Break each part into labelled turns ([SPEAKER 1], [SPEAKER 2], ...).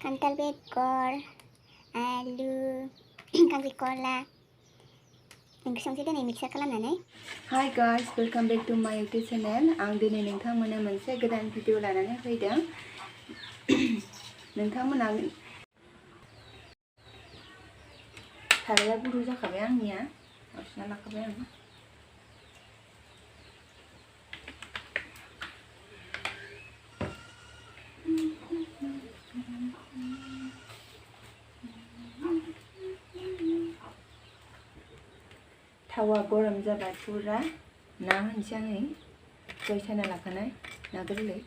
[SPEAKER 1] खान्थाल बेगर आलु खांख्रिखला ओंख्रि संसै दिनै मिक्सार खालामनानै।
[SPEAKER 2] Hi guys, welcome back to my YouTube channel. आं दिनै नोंथांमोननो मोनसे गोदान भिडिअ लानानै फैदों। नोंथांमोना साराया गुदुं जाखाबाय आंनिया, सुना लाखाबाय आं। थावा गरम जाबाय पुरा। ना होनोसै आङो दहाय सायना लाखानाय ना गोरलै।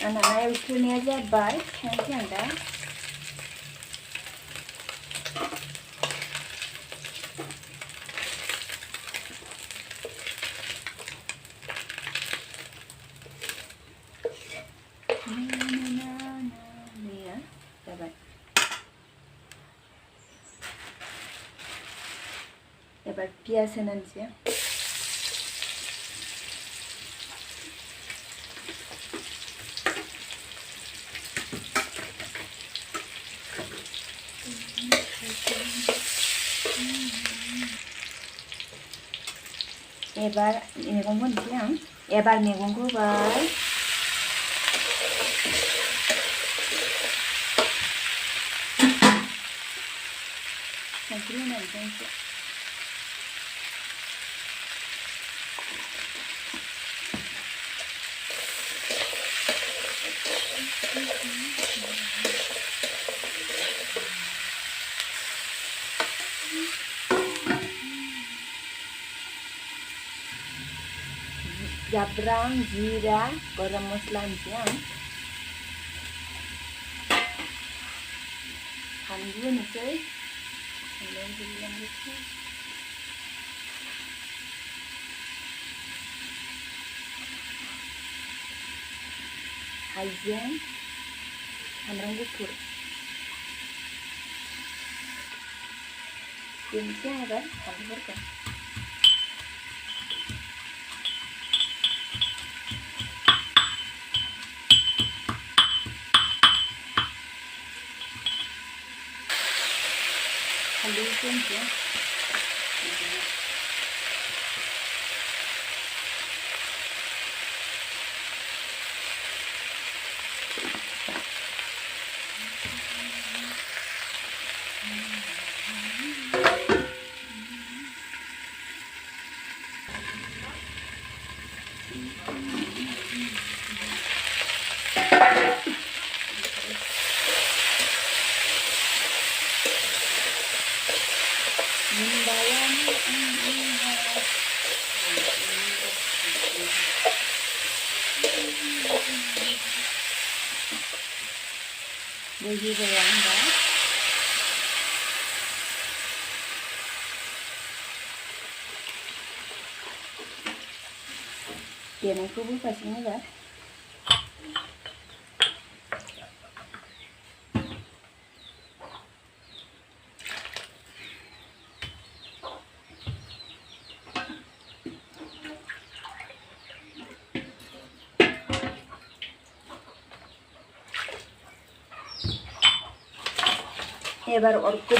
[SPEAKER 2] Anak-anak itu ni aja baik, nanti anda. Ni ya, dapat. Dapat biasa nanti ya. एबार मैगं होनोसै आं। एबार मैगंखौ होबाय। संख्रि होनानै एसे जाब्रां, जीरा, गरम मस्ला होनोसै आं। फानलु होनोसै। हाइजें, सामब्राम गुफुर। दोनसै आं एबार फानलुफोरखौ। हालदै होनोसै। Bagi bayang dah. Dia nak kubur pasangnya dah. एबार अरखौ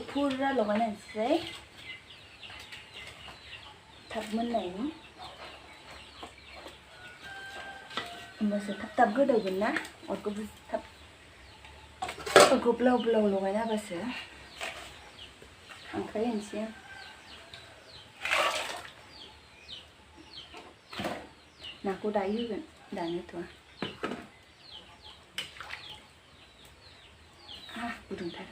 [SPEAKER 2] फुरा लगायनोसै थाब मोननायनि होमबासो थाब गोदौगोन ना अरखौ थाब ब्लाव ब्लाव लगायना होबासो ओंख्रि होनोसै आं नाखौ दायो होगोन दानोथ' गुदुंथार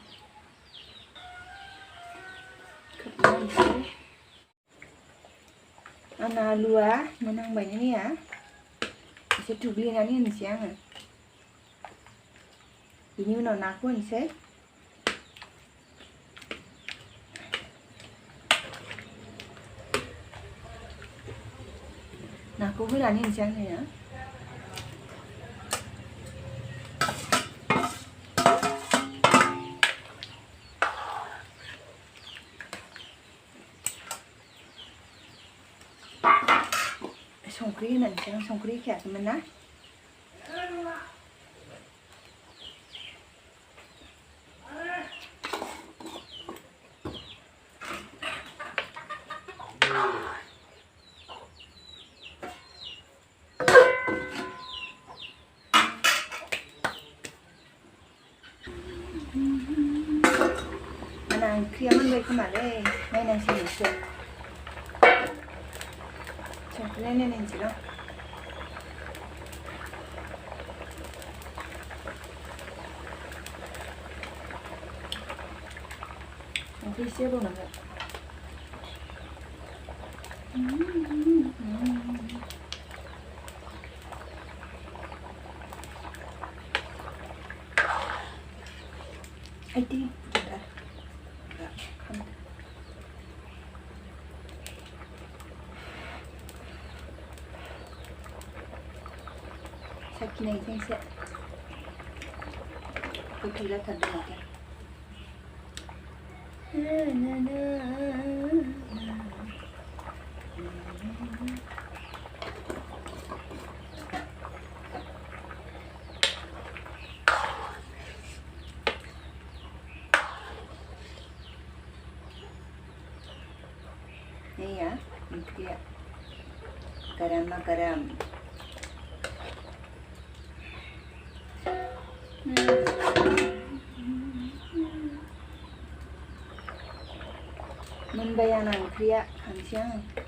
[SPEAKER 2] खोबनानैसै आंना आलुआ मोनहांबायनो मैया एसे थुग्लिनानै होनोसै आङो बिनि उनाव नाखौ होनोसै नाखौ होनानै होनोसै आङो संख्रि होनानैसै आं संख्रि होखायाखैमोन ना आंना ओंख्रिया मोनबाय खोमालै नायनांसिगोन एसे संख्रि नायनायनोसै र' संख्रि एसे होबावनांगोन आइदि साखिनायसै एसे गोथाव जाथारदों माथो Ini ya, onkriya garam. Moonbayan onkriya, kansiang.